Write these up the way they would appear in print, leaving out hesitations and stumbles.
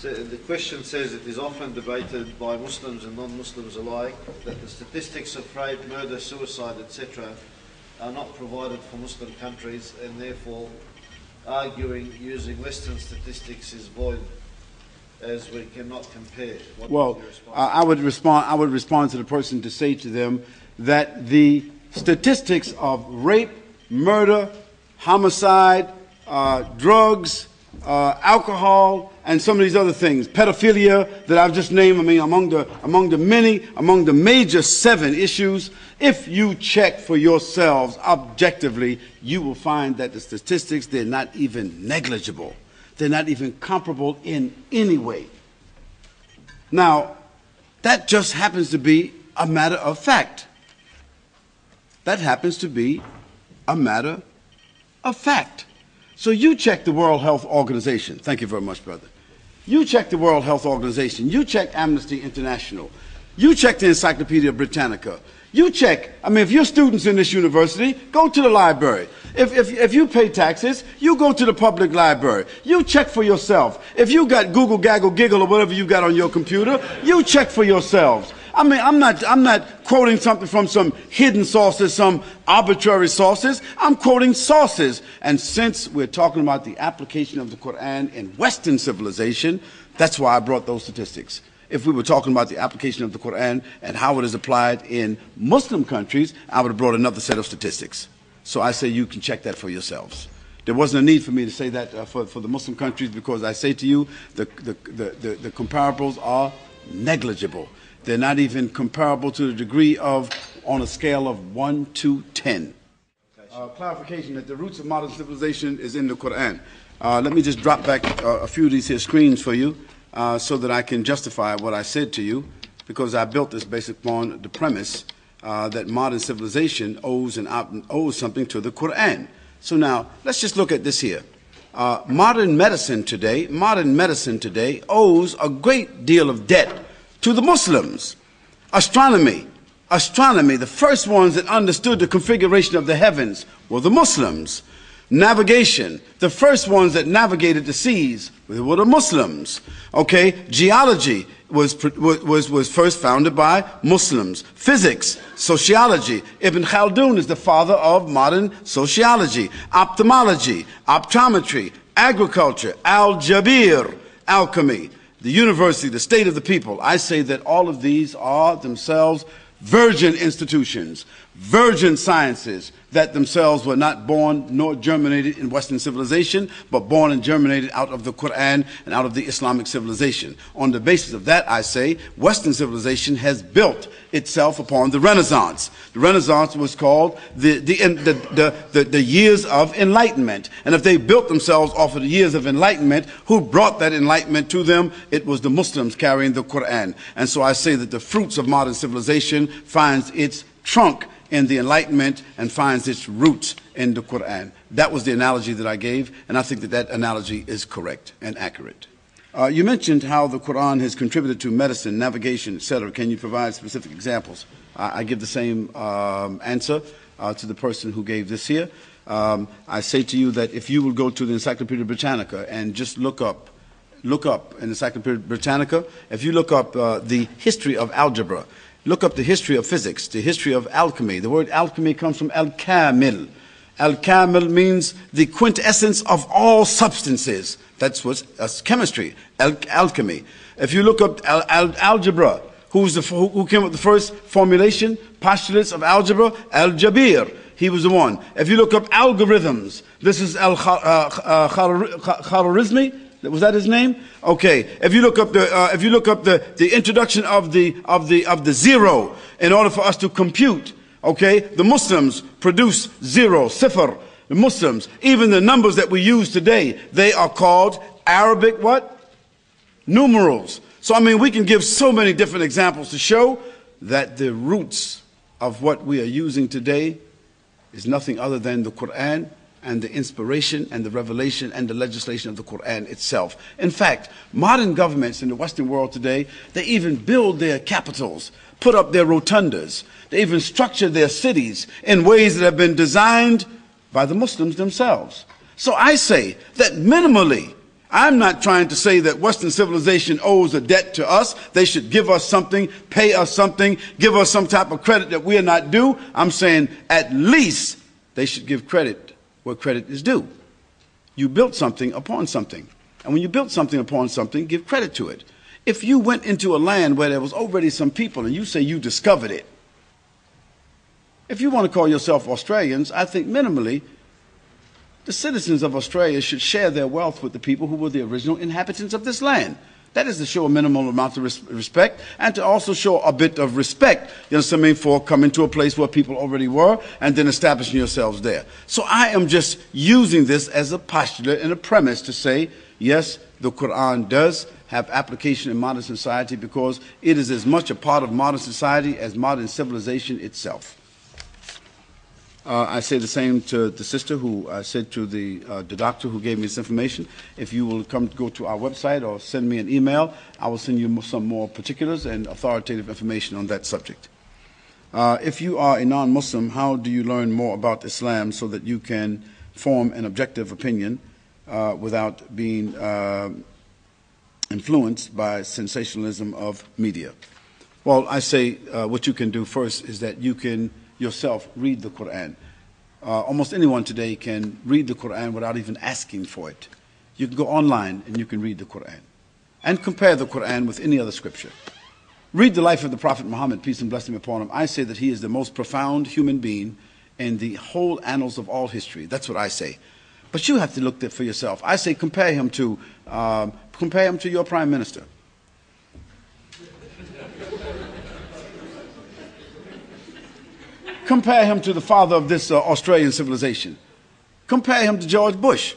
So the question says it is often debated by Muslims and non-Muslims alike that the statistics of rape, murder, suicide, etc. are not provided for Muslim countries, and therefore arguing using Western statistics is void, as we cannot compare. Well, I would respond to the person to say to them that the statistics of rape, murder, homicide, drugs, alcohol, and some of these other things, pedophilia that I've just named, I mean, among the major 7 issues, if you check for yourselves objectively, you will find that the statistics, they're not even negligible. They're not even comparable in any way. Now, that just happens to be a matter of fact. That happens to be a matter of fact. So you check the World Health Organization. Thank you very much, brother. You check the World Health Organization. You check Amnesty International. You check the Encyclopedia Britannica. You check, I mean, if you're students in this university, go to the library. If you pay taxes, you go to the public library. You check for yourself. If you got Google, Gaggle, Giggle, or whatever you got on your computer, you check for yourselves. I mean, I'm not quoting something from some hidden sources, some arbitrary sources. I'm quoting sources. And since we're talking about the application of the Quran in Western civilization, that's why I brought those statistics. If we were talking about the application of the Quran and how it is applied in Muslim countries, I would have brought another set of statistics. So I say you can check that for yourselves. There wasn't a need for me to say that for the Muslim countries, because I say to you the comparables are negligible. They're not even comparable to the degree of, on a scale of 1 to 10. Clarification that the roots of modern civilization is in the Quran. Let me just drop back a few of these here screens for you so that I can justify what I said to you, because I built this based upon the premise that modern civilization owes something to the Quran. So now, let's just look at this here. Modern medicine today owes a great deal of debt to the Muslims. Astronomy, the first ones that understood the configuration of the heavens were the Muslims. Navigation, the first ones that navigated the seas were the Muslims. Okay, geology was first founded by Muslims. Physics, sociology, Ibn Khaldun is the father of modern sociology. Ophthalmology, optometry, agriculture, al-Jabir, alchemy, the university, the state of the people. I say that all of these are themselves virgin institutions, virgin sciences that themselves were not born nor germinated in Western civilization, but born and germinated out of the Quran and out of the Islamic civilization. On the basis of that, I say Western civilization has built itself upon the Renaissance. The Renaissance was called the years of enlightenment. And if they built themselves off of the years of enlightenment, who brought that enlightenment to them? It was the Muslims carrying the Quran. And so I say that the fruits of modern civilization finds its trunk in the Enlightenment and finds its roots in the Quran. That was the analogy that I gave, and I think that that analogy is correct and accurate. You mentioned how the Quran has contributed to medicine, navigation, etc. Can you provide specific examples? I give the same answer to the person who gave this here. I say to you that if you will go to the Encyclopedia Britannica and just look up in Encyclopedia Britannica, if you look up the history of algebra, look up the history of physics, the history of alchemy. The word alchemy comes from al-kamil. Al-kamil means the quintessence of all substances. That's chemistry, alchemy. If you look up algebra, who came up with the first formulation, postulates of algebra? Al-Jabir. He was the one. If you look up algorithms, this is Al-Khwarizmi. Was that his name? Okay. If you look up the introduction of the zero in order for us to compute, okay, the Muslims produce zero, sifr. The Muslims, even the numbers that we use today, they are called Arabic what? Numerals. So I mean, we can give so many different examples to show that the roots of what we are using today is nothing other than the Quran and the inspiration and the revelation and the legislation of the Quran itself. In fact, modern governments in the Western world today, they even build their capitals, put up their rotundas. They even structure their cities in ways that have been designed by the Muslims themselves. So I say that minimally, I'm not trying to say that Western civilization owes a debt to us. They should give us something, pay us something, give us some type of credit that we are not due. I'm saying at least they should give credit where credit is due. You built something upon something. And when you built something upon something, give credit to it. If you went into a land where there was already some people and you say you discovered it, if you want to call yourself Australians, I think minimally the citizens of Australia should share their wealth with the people who were the original inhabitants of this land. That is to show a minimal amount of respect, and to also show a bit of respect, you know what I mean, for coming to a place where people already were and then establishing yourselves there. So I am just using this as a postulate and a premise to say, yes, the Quran does have application in modern society because it is as much a part of modern society as modern civilization itself. I say the same to the sister who said to the doctor who gave me this information. If you will go to our website or send me an email, I will send you some more particulars and authoritative information on that subject. If you are a non-Muslim, how do you learn more about Islam so that you can form an objective opinion without being influenced by sensationalism of media? Well, I say what you can do first is that you can yourself read the Quran. Almost anyone today can read the Quran without even asking for it. You can go online and you can read the Quran and compare the Quran with any other scripture. Read the life of the Prophet Muhammad, peace and blessing upon him. I say that he is the most profound human being in the whole annals of all history. That's what I say. But you have to look at it for yourself. I say compare him to your prime minister. Compare him to the father of this Australian civilization. Compare him to George Bush.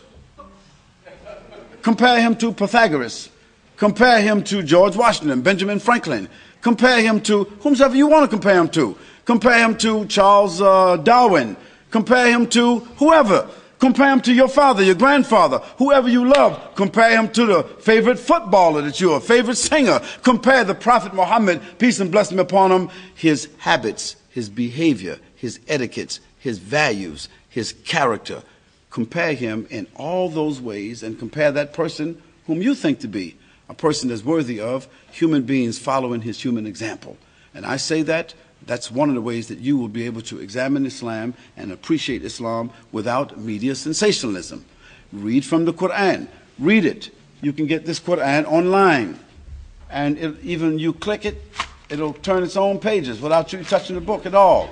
Compare him to Pythagoras. Compare him to George Washington, Benjamin Franklin. Compare him to whomsoever you want to compare him to. Compare him to Charles Darwin. Compare him to whoever. Compare him to your father, your grandfather, whoever you love. Compare him to the favorite footballer that you're, favorite singer. Compare the Prophet Muhammad, peace and blessing upon him, his habits, his behavior, his etiquettes, his values, his character. Compare him in all those ways and compare that person whom you think to be a person that's worthy of human beings following his human example. And I say that's one of the ways that you will be able to examine Islam and appreciate Islam without media sensationalism. Read from the Quran. Read it. You can get this Quran online. And even you click it, it'll turn its own pages without you touching the book at all.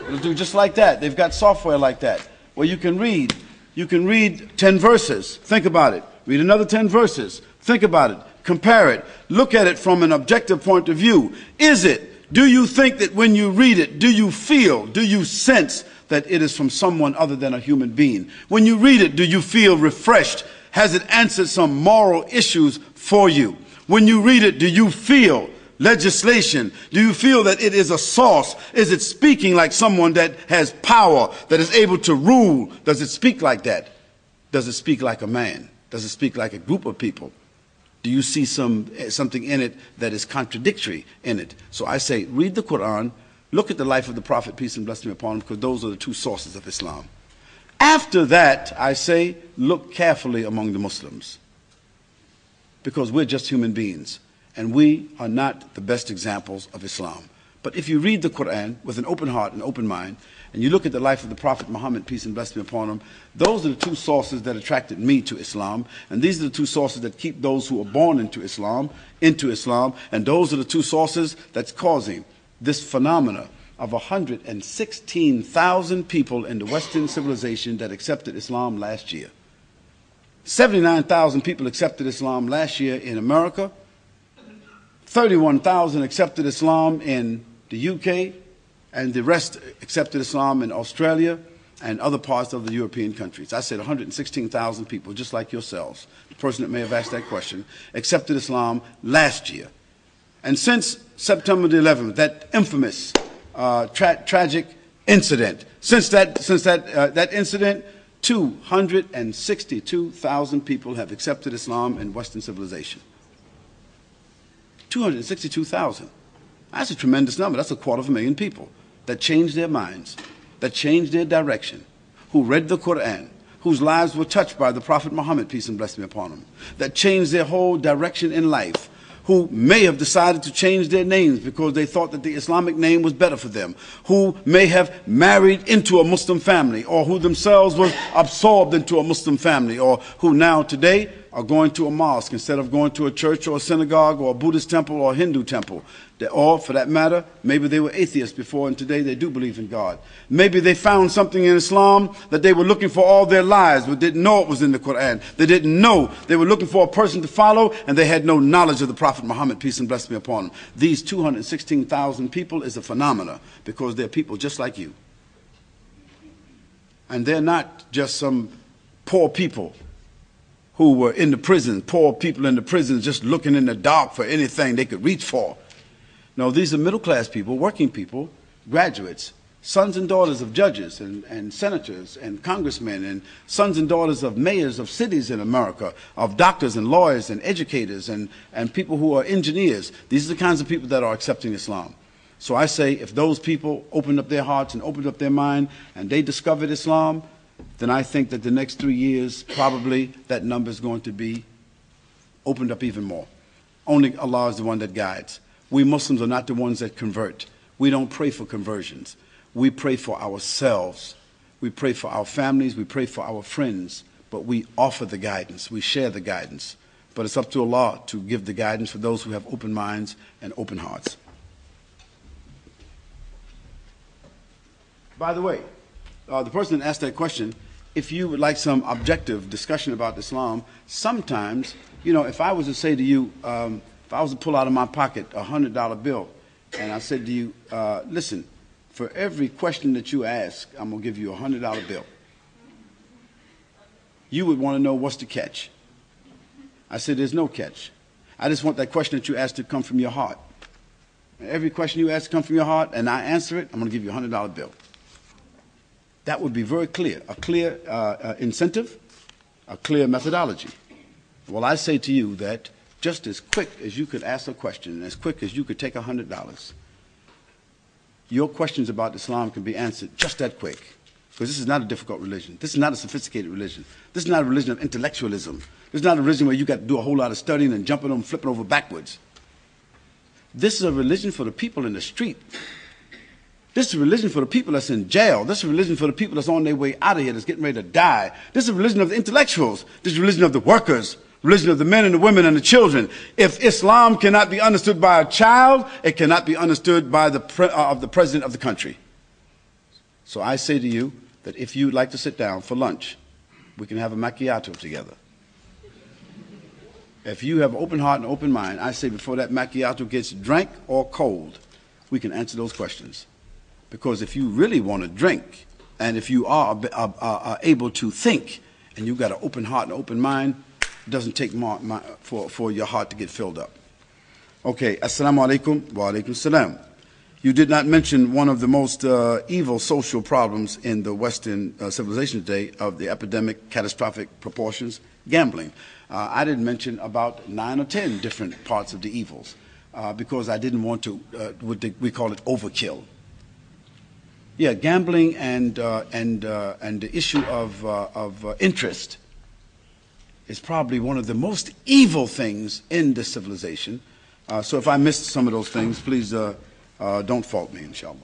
It'll do just like that. They've got software like that where you can read. You can read 10 verses. Think about it. Read another 10 verses. Think about it. Compare it. Look at it from an objective point of view. Do you think that when you read it, do you feel, do you sense that it is from someone other than a human being? When you read it, do you feel refreshed? Has it answered some moral issues for you? When you read it, do you feel legislation? Do you feel that it is a source? Is it speaking like someone that has power, that is able to rule? Does it speak like that? Does it speak like a man? Does it speak like a group of people? Do you see something in it that is contradictory in it? So I say, read the Quran, look at the life of the Prophet, peace and blessing upon him, because those are the two sources of Islam. After that, I say, look carefully among the Muslims, because we're just human beings, and we are not the best examples of Islam. But if you read the Quran with an open heart and open mind, and you look at the life of the Prophet Muhammad, peace and blessing upon him, those are the two sources that attracted me to Islam, and these are the two sources that keep those who are born into Islam, and those are the two sources that's causing this phenomena of 116,000 people in the Western civilization that accepted Islam last year. 79,000 people accepted Islam last year in America. 31,000 accepted Islam in the UK, and the rest accepted Islam in Australia and other parts of the European countries. I said 116,000 people, just like yourselves, the person that may have asked that question, accepted Islam last year. And since September the 11th, that infamous, tragic incident, since that incident, 262,000 people have accepted Islam in Western civilization. 262,000. That's a tremendous number. That's 250,000 people that changed their minds, that changed their direction, who read the Quran, whose lives were touched by the Prophet Muhammad, peace and blessing be upon him, that changed their whole direction in life, who may have decided to change their names because they thought that the Islamic name was better for them, who may have married into a Muslim family, or who themselves were absorbed into a Muslim family, or who now today are going to a mosque instead of going to a church or a synagogue or a Buddhist temple or a Hindu temple. Or, for that matter, maybe they were atheists before and today they do believe in God. Maybe they found something in Islam that they were looking for all their lives but didn't know it was in the Quran. They didn't know. They were looking for a person to follow and they had no knowledge of the Prophet Muhammad, peace and blessing be upon him. These 216,000 people is a phenomena because they're people just like you. And they're not just some poor people who were in the prison, poor people in the prisons just looking in the dark for anything they could reach for. No, these are middle-class people, working people, graduates, sons and daughters of judges and senators and congressmen, and sons and daughters of mayors of cities in America, of doctors and lawyers and educators and people who are engineers. These are the kinds of people that are accepting Islam. So I say if those people opened up their hearts and opened up their mind and they discovered Islam, then I think that the next 3 years, probably that number is going to be opened up even more. Only Allah is the one that guides. We Muslims are not the ones that convert. We don't pray for conversions. We pray for ourselves. We pray for our families. We pray for our friends. But we offer the guidance. We share the guidance. But it's up to Allah to give the guidance for those who have open minds and open hearts. By the way, the person that asked that question, if you would like some objective discussion about Islam, sometimes, you know, if I was to say to you, if I was to pull out of my pocket a $100 bill and I said to you, listen, for every question that you ask, I'm going to give you a $100 bill. You would want to know what's the catch. I said there's no catch. I just want that question that you asked to come from your heart. And every question you ask to come from your heart and I answer it, I'm going to give you a $100 bill. That would be very clear, a clear incentive, a clear methodology. Well, I say to you that just as quick as you could ask a question and as quick as you could take $100, your questions about Islam can be answered just that quick. Because this is not a difficult religion. This is not a sophisticated religion. This is not a religion of intellectualism. This is not a religion where you got to do a whole lot of studying and jumping and flipping over backwards. This is a religion for the people in the street. This is a religion for the people that's in jail. This is a religion for the people that's on their way out of here, that's getting ready to die. This is a religion of the intellectuals. This is a religion of the workers, religion of the men and the women and the children. If Islam cannot be understood by a child, it cannot be understood by the president of the country. So I say to you that if you'd like to sit down for lunch, we can have a macchiato together. If you have an open heart and open mind, I say before that macchiato gets drank or cold, we can answer those questions. Because if you really want to drink, and if you are able to think, and you've got an open heart and open mind, it doesn't take for your heart to get filled up. Okay, assalamu alaikum wa alaikum salam. You did not mention one of the most evil social problems in the Western civilization today of the epidemic, catastrophic proportions, gambling. I didn't mention about 9 or 10 different parts of the evils because I didn't want to, we call it overkill. Yeah, gambling and the issue of interest is probably one of the most evil things in this civilization. So if I missed some of those things, please don't fault me, inshallah.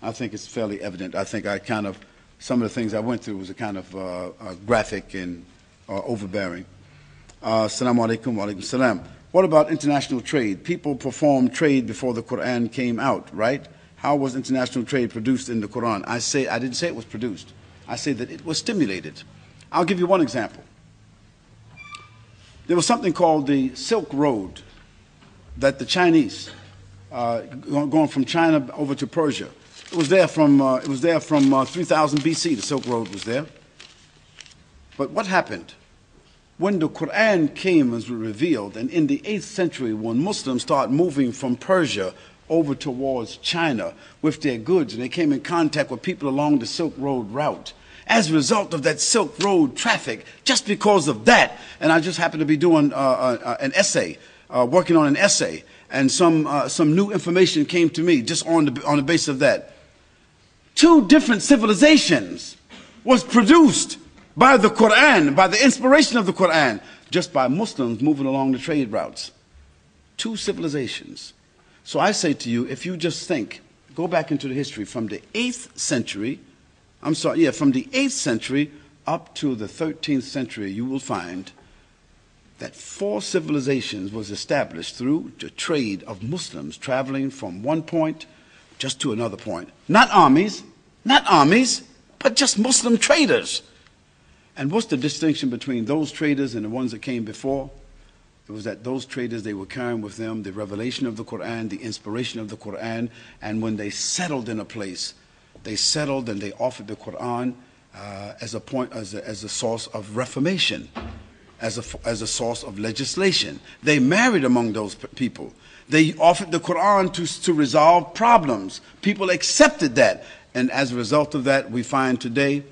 I think it's fairly evident. I think some of the things I went through was a kind of graphic and overbearing. Assalamu alaikum wa alaikum salam. What about international trade? People performed trade before the Quran came out, right? How was international trade produced in the Quran? I didn't say it was produced. I say that it was stimulated. I'll give you one example. There was something called the Silk Road that the Chinese, going from China over to Persia, it was there from 3000 BC. The Silk Road was there. But what happened? When the Quran came and was revealed, and in the 8th century, when Muslims started moving from Persia over towards China with their goods, and they came in contact with people along the Silk Road route. As a result of that Silk Road traffic, just because of that, and I just happened to be doing an essay, working on an essay, and some new information came to me just on the basis of that. 2 different civilizations was produced by the Quran, by the inspiration of the Quran, just by Muslims moving along the trade routes. Two civilizations. So I say to you, if you just think, go back into the history from the 8th century, from the 8th century up to the 13th century, you will find that 4 civilizations was established through the trade of Muslims traveling from one point just to another point. Not armies, but just Muslim traders. And what's the distinction between those traders and the ones that came before? It was that those traders, they were carrying with them the revelation of the Quran, the inspiration of the Quran, and when they settled in a place, they settled and they offered the Quran as a source of reformation, as a source of legislation. They married among those people. They offered the Quran to resolve problems. People accepted that. And as a result of that, we find today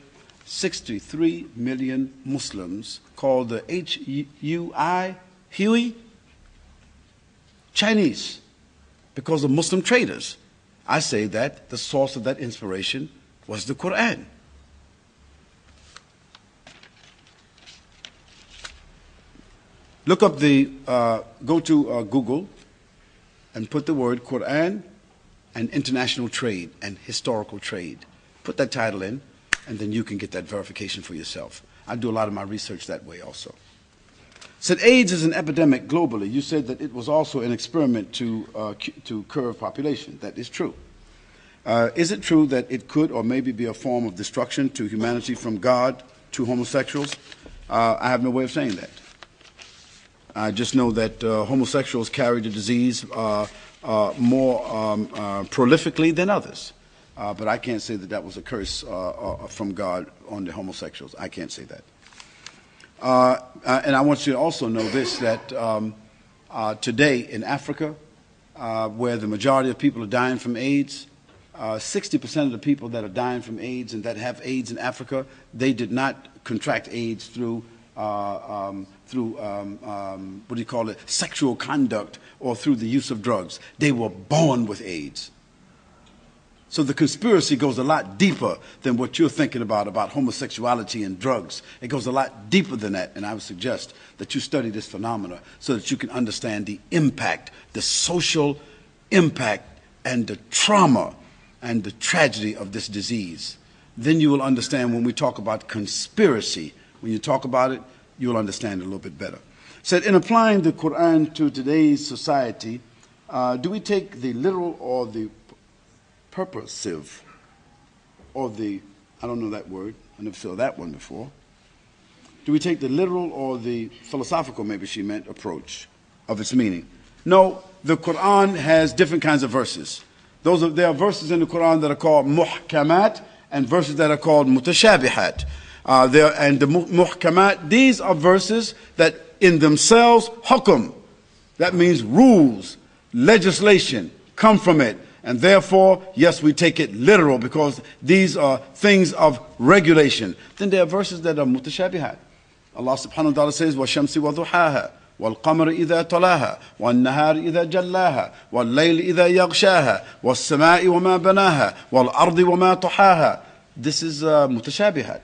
63 million Muslims called the Hui, Chinese, because of Muslim traders. I say that the source of that inspiration was the Quran. Look up go to Google and put the word Quran and international trade and historical trade. Put that title in, and then you can get that verification for yourself. I do a lot of my research that way also. Said AIDS is an epidemic globally. You said that it was also an experiment to curb population. That is true. Is it true that it could or maybe be a form of destruction to humanity from God to homosexuals? I have no way of saying that. I just know that homosexuals carry the disease more prolifically than others. But I can't say that that was a curse from God on the homosexuals. I can't say that. And I want you to also know this, that today in Africa, where the majority of people are dying from AIDS, 60% of the people that are dying from AIDS and that have AIDS in Africa, they did not contract AIDS through sexual conduct or through the use of drugs. They were born with AIDS. So the conspiracy goes a lot deeper than what you're thinking about homosexuality and drugs. It goes a lot deeper than that, and I would suggest that you study this phenomena so that you can understand the impact, the social impact, and the trauma and the tragedy of this disease. Then you will understand when we talk about conspiracy. When you talk about it, you'll understand it a little bit better. Said, in applying the Quran to today's society, do we take the literal or the purposive, or the, I don't know that word, I never saw that one before. Do we take the literal or the philosophical, maybe she meant, approach of its meaning? No, the Quran has different kinds of verses. There are verses in the Quran that are called muhkamat and verses that are called mutashabihat. And the muhkamat, these are verses that in themselves, hukum, that means rules, legislation, come from it. And therefore, yes, we take it literal because these are things of regulation. Then there are verses that are mutashabihat. Allah subhanahu wa ta'ala says, وَالشَّمْسِ وَضُحَاهَا وَالْقَمَرِ إِذَا طَلَاهَا وَالنَّهَارِ إِذَا جَلَّاهَا وَاللَّيْلِ إِذَا يَغْشَاهَا وَالسَّمَاءِ وَمَا بَنَاهَا وَالْأَرْضِ وَمَا طَحَاهَا. This is mutashabihat.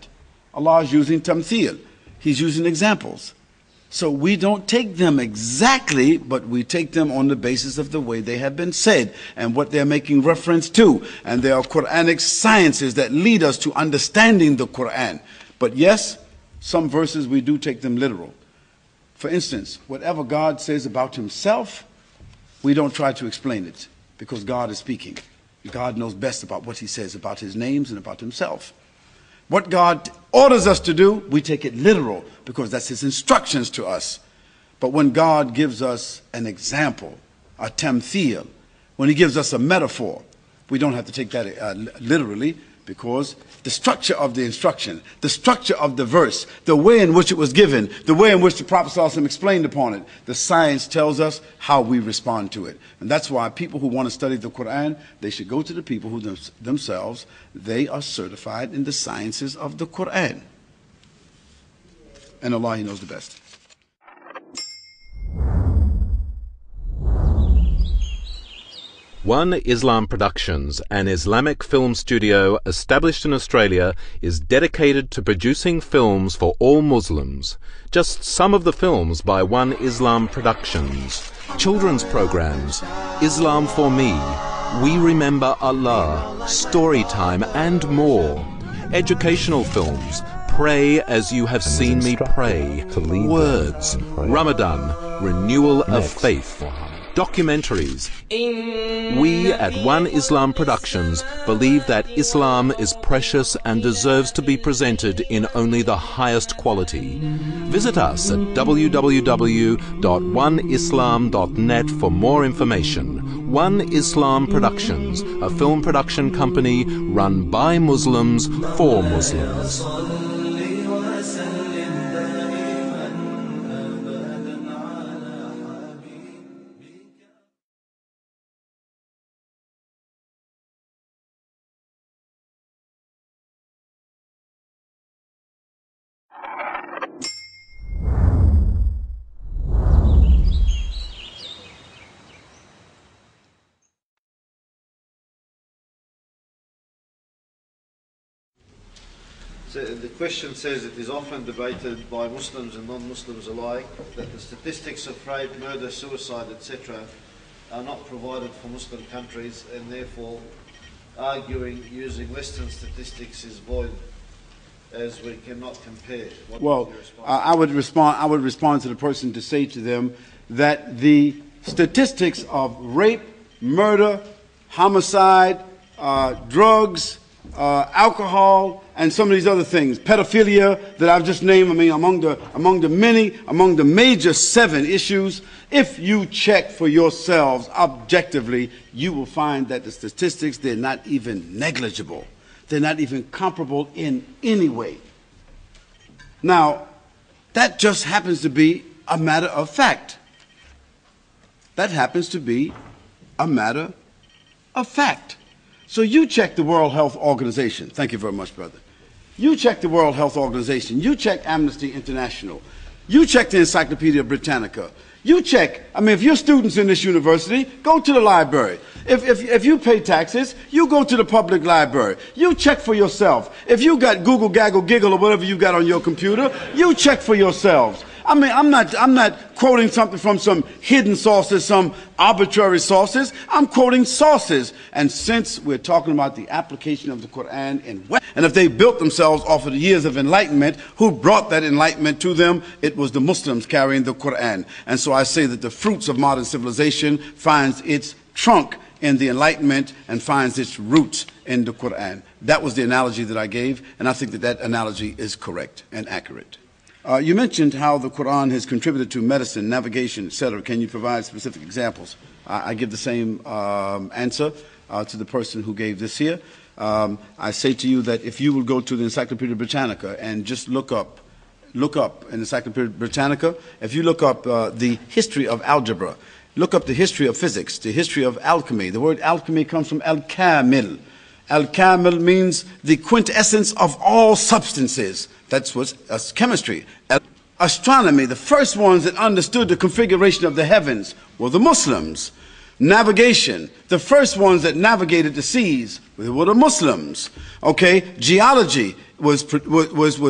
Allah is using tamthil. He's using examples. So we don't take them exactly, but we take them on the basis of the way they have been said and what they're making reference to. And there are Quranic sciences that lead us to understanding the Quran. But yes, some verses we do take them literal. For instance, whatever God says about himself, we don't try to explain it because God is speaking. God knows best about what he says about his names and about himself. What God orders us to do, we take it literal because that's his instructions to us. But when God gives us an example, a tamthil, when he gives us a metaphor, we don't have to take that literally because the structure of the instruction, the structure of the verse, the way in which it was given, the way in which the Prophet ﷺ explained upon it, the science tells us how we respond to it. And that's why people who want to study the Quran, they should go to the people who themselves, they are certified in the sciences of the Quran. And Allah, he knows the best. One Islam Productions, an Islamic film studio established in Australia, is dedicated to producing films for all Muslims. Just some of the films by One Islam Productions: children's programs, Islam for Me, We Remember Allah, Storytime, and more. Educational films, Pray as You Have Seen Me Pray, Words, Ramadan, Renewal of Faith. Documentaries. We at One Islam Productions believe that Islam is precious and deserves to be presented in only the highest quality. Visit us at www.oneislam.net for more information. One Islam Productions, a film production company run by Muslims for Muslims. So the question says it is often debated by Muslims and non-Muslims alike that the statistics of rape, murder, suicide, etc. are not provided for Muslim countries, and therefore arguing using Western statistics is void, as we cannot compare. Well, I would respond to the person to say to them that the statistics of rape, murder, homicide, drugs, alcohol, and some of these other things, pedophilia that I've just named, I mean, among the major 7 issues, if you check for yourselves objectively, you will find that the statistics, they're not even negligible. They're not even comparable in any way. Now, that just happens to be a matter of fact. That happens to be a matter of fact. So you check the World Health Organization. Thank you very much, brother. You check the World Health Organization. You check Amnesty International. You check the Encyclopedia Britannica. You check, I mean, if you're students in this university, go to the library. If you pay taxes, you go to the public library. You check for yourself. If you got Google, Gaggle, Giggle, or whatever you got on your computer, you check for yourselves. I mean, I'm not quoting something from some hidden sources, some arbitrary sources. I'm quoting sources. And since we're talking about the application of the Quran and if they built themselves off of the years of enlightenment, who brought that enlightenment to them? It was the Muslims carrying the Quran. And so I say that the fruits of modern civilization finds its trunk in the enlightenment and finds its roots in the Quran. That was the analogy that I gave, and I think that that analogy is correct and accurate. You mentioned how the Quran has contributed to medicine, navigation, etc. Can you provide specific examples? I give the same answer to the person who gave this here. I say to you that if you will go to the Encyclopedia Britannica and just look up in Encyclopedia Britannica, if you look up the history of algebra, look up the history of physics, the history of alchemy. The word alchemy comes from al-kamil. Al-kamil means the quintessence of all substances. That's chemistry. Astronomy, the first ones that understood the configuration of the heavens were the Muslims. Navigation, the first ones that navigated the seas were the Muslims. Okay, geology was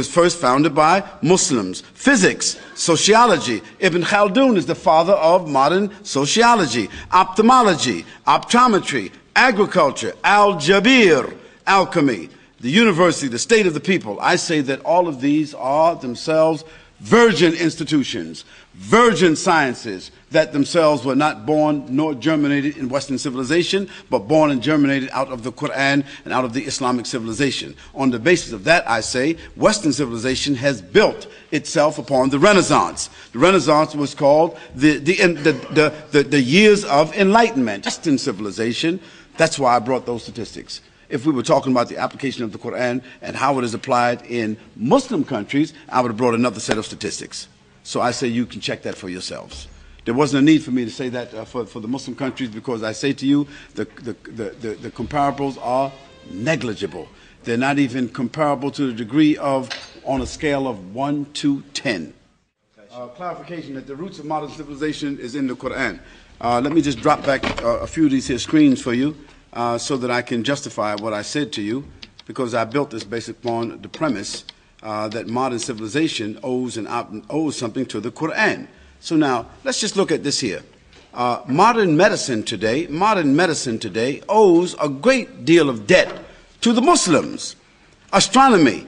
first founded by Muslims. Physics, sociology, Ibn Khaldun is the father of modern sociology. Ophthalmology, optometry, agriculture, al-Jabir, alchemy, the university, the state of the people. I say that all of these are themselves virgin institutions, virgin sciences that themselves were not born nor germinated in Western civilization, but born and germinated out of the Quran and out of the Islamic civilization. On the basis of that, I say Western civilization has built itself upon the Renaissance. The Renaissance was called the years of enlightenment. Western civilization, that's why I brought those statistics. If we were talking about the application of the Quran and how it is applied in Muslim countries, I would have brought another set of statistics. So I say you can check that for yourselves. There wasn't a need for me to say that for the Muslim countries, because I say to you the comparables are negligible. They're not even comparable to the degree of, on a scale of 1 to 10. Clarification that the roots of modern civilization is in the Quran. Let me just drop back a few of these here screens for you so that I can justify what I said to you, because I built this based upon the premise that modern civilization owes something to the Quran. So now, let's just look at this here. Modern medicine today owes a great deal of debt to the Muslims. Astronomy